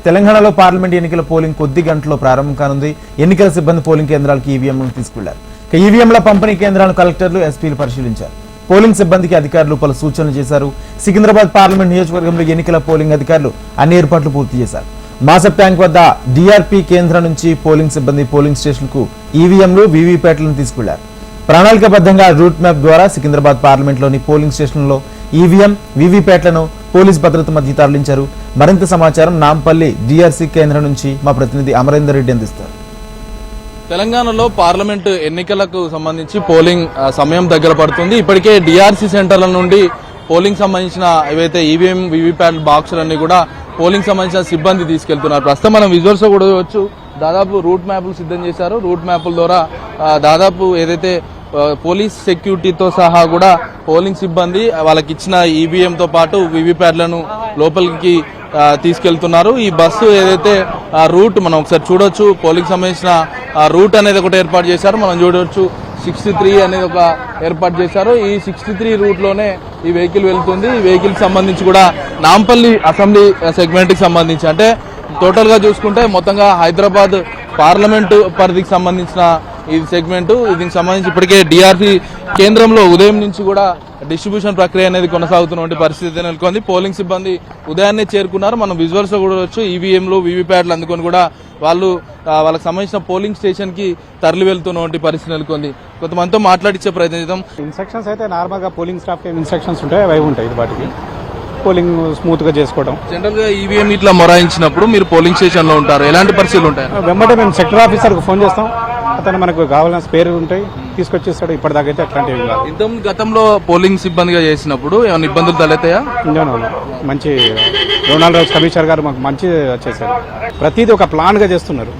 తెలంగాణలో పార్లమెంట్ ఎన్నికల పోలింగ్ కొద్ది గంటల్లో ప్రారంభం కానుంది. ఎన్నికల సిబ్బంది పోలింగ్ కేంద్రాలకు ఈవీఎంలను తీసుకెళ్లారు. ఈవీఎంల పంపిణీ కేంద్రాలను కలెక్టర్లు, ఎస్పీలు పరిశీలించారు. పోలింగ్ సిబ్బందికి అధికారులు పలు సూచనలు చేశారు. సికింద్రాబాద్ పార్లమెంట్ నియోజకవర్గంలో ఎన్నికల పోలింగ్ అధికారులు అన్ని ఏర్పాట్లు పూర్తి చేశారు. మాసప్ ట్యాంక్ వద్ద డిఆర్పీ కేంద్రం నుంచి పోలింగ్ సిబ్బంది పోలింగ్ స్టేషన్కు ఈవీఎంలు, వీవీప్యాట్లను తీసుకెళ్లారు. ప్రణాళికాబద్ధంగా రూట్ మ్యాప్ ద్వారా సికింద్రాబాద్ పార్లమెంట్లోని పోలింగ్ స్టేషన్లలో ఈవీఎం, వీవీప్యాట్లను పోలీస్ భద్రత మధ్య తరలించారు. మరింత సమాచారం నాంపల్లి డిఆర్సీ కేంద్రం నుంచి మా ప్రతినిధి అమరేందర్ రెడ్డి అందిస్తారు. తెలంగాణలో పార్లమెంటు ఎన్నికలకు సంబంధించి పోలింగ్ సమయం దగ్గర పడుతుంది. ఇప్పటికే డిఆర్సీ సెంటర్ల నుండి పోలింగ్ సంబంధించిన ఏవైతే ఈవీఎం, వీవీప్యాట్ బాక్సులన్నీ కూడా పోలింగ్ సంబంధించిన సిబ్బంది తీసుకెళ్తున్నారు. ప్రస్తుతం మనం విజువల్స్ కూడా చూడవచ్చు. దాదాపు రూట్ మ్యాప్లు సిద్ధం చేశారు. రూట్ మ్యాప్ల ద్వారా దాదాపు ఏదైతే పోలీస్ సెక్యూరిటీతో సహా కూడా పోలింగ్ సిబ్బంది వాళ్ళకి ఇచ్చిన ఈవీఎంతో పాటు వీవీప్యాట్లను లోపలికి తీసుకెళ్తున్నారు. ఈ బస్సు ఏదైతే రూట్ మనం ఒకసారి చూడొచ్చు. పోలింగ్ సంబంధించిన రూట్ అనేది ఒకటి ఏర్పాటు చేశారు. మనం చూడవచ్చు 63 అనేది ఒక ఏర్పాటు చేశారు. ఈ 63 రూట్ లోనే ఈ వెహికల్ వెళ్తుంది. ఈ వెహికల్ కి సంబంధించి కూడా నాంపల్లి అసెంబ్లీ సెగ్మెంట్ కి సంబంధించి అంటే టోటల్ గా చూసుకుంటే మొత్తంగా హైదరాబాద్ పార్లమెంటు పరిధికి సంబంధించిన ఈ సెగ్మెంట్. దీనికి సంబంధించి ఇప్పటికే డిఆర్సీ కేంద్రంలో ఉదయం నుంచి కూడా డిస్ట్రిబ్యూషన్ ప్రక్రియ అనేది కొనసాగుతున్న పరిస్థితి నెలకొంది. పోలింగ్ సిబ్బంది ఉదయాన్నే చేరుకున్నారు. మనం విజువల్స్ లో కూడా వచ్చు. ఈవీఎంలు, వీవీప్యాట్లు అందుకొని కూడా వాళ్ళు వాళ్ళకి సంబంధించిన పోలింగ్ స్టేషన్ కి తరలి వెళ్తున్న పరిస్థితి నెలకొంది. కొంతమందితో మాట్లాడించే ప్రయత్నం చేద్దాం. ఇన్స్ట్రక్షన్స్ అయితే నార్మల్ గా పోలింగ్ స్టాఫ్ కి ఇన్స్ట్రక్షన్స్ ఉంటాయి, అవి ఉంటాయి. వాటికి పోలింగ్ స్మూత్ గా చేసుకోవడం. జనరల్ గా ఈవీఎం ఇట్లా మొరాయించినప్పుడు మీరు పోలింగ్ స్టేషన్ లో ఉంటారు, ఎలాంటి పరిస్థితులు ఉంటాయి? వెంబడే మేము సెక్టర్ ఆఫీసర్ కు ఫోన్ చేస్తాం. అతను మనకు కావాల్సిన స్పేర్ ఉంటాయి, తీసుకొచ్చేస్తాడు. ఇప్పటిదాకా అయితే అట్లాంటివి కాదు. ఇంతకుముందు గతంలో పోలింగ్ సిబ్బందిగా చేసినప్పుడు ఏమైనా ఇబ్బందులు తలెత్తాయా? మంచి రొనాల్డ్ రాజ్ కమిషనర్ గారు మాకు మంచి చేశారు. ప్రతిదీ ఒక ప్లాన్ గా చేస్తున్నారు.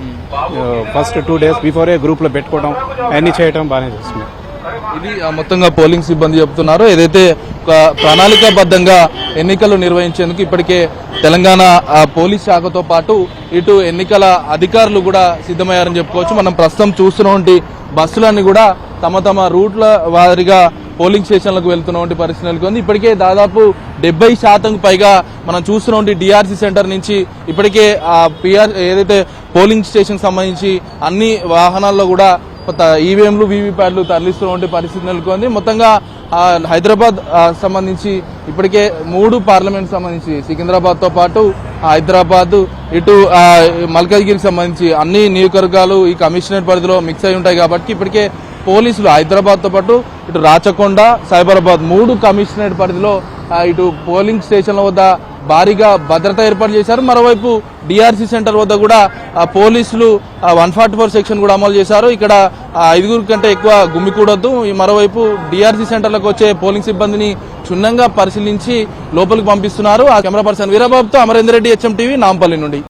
ఫస్ట్ 2 days బిఫోరే గ్రూప్ లో పెట్టుకోవడం అన్ని చేయడం బాగానే చేస్తున్నారు. ఇది మొత్తంగా పోలింగ్ సిబ్బంది చెప్తున్నారు. ఏదైతే ప్రణాళికాబద్ధంగా ఎన్నికలు నిర్వహించేందుకు ఇప్పటికే తెలంగాణ పోలీస్ శాఖతో పాటు ఇటు ఎన్నికల అధికారులు కూడా సిద్ధమయ్యారని చెప్పుకోవచ్చు. మనం ప్రస్తుతం చూస్తున్నటువంటి బస్సులన్నీ కూడా తమ తమ రూట్ల వారీగా పోలింగ్ స్టేషన్లకు వెళ్తున్న పరిస్థితి నెలకొంది. ఇప్పటికే దాదాపు 70% పైగా మనం చూస్తున్న డిఆర్సీ సెంటర్ నుంచి ఇప్పటికే ఏదైతే పోలింగ్ స్టేషన్ సంబంధించి అన్ని వాహనాల్లో కూడా ఈవీఎంలు, వీవీప్యాట్లు తరలిస్తున్న పరిస్థితి నెలకొంది. మొత్తంగా హైదరాబాద్ సంబంధించి ఇప్పటికే 3 పార్లమెంట్ సంబంధించి సికింద్రాబాద్ తో పాటు హైదరాబాద్, ఇటు మల్కాజ్గిరికి సంబంధించి అన్ని నియోజకవర్గాలు ఈ కమిషనరేట్ పరిధిలో మిక్స్ అయి ఉంటాయి. కాబట్టి ఇప్పటికే పోలీసులు హైదరాబాద్ తో పాటు ఇటు రాచకొండ, సైబరాబాద్ 3 కమిషనరేట్ పరిధిలో ఇటు పోలింగ్ స్టేషన్ల వద్ద భారీగా భద్రత ఏర్పాటు చేశారు. మరోవైపు డిఆర్సీ సెంటర్ వద్ద కూడా పోలీసులు 144 సెక్షన్ కూడా అమలు చేశారు. ఇక్కడ 5 కంటే ఎక్కువ గుమ్మికూడొద్దు. మరోవైపు డిఆర్సీ సెంటర్లకు వచ్చే పోలింగ్ సిబ్బందిని క్షుణ్ణంగా పరిశీలించి లోపలికి పంపిస్తున్నారు. ఆ కెమెరా పర్సన్ వీరబాబుతో అమరేందర్ రెడ్డి, HM TV, నాంపల్లి నుండి.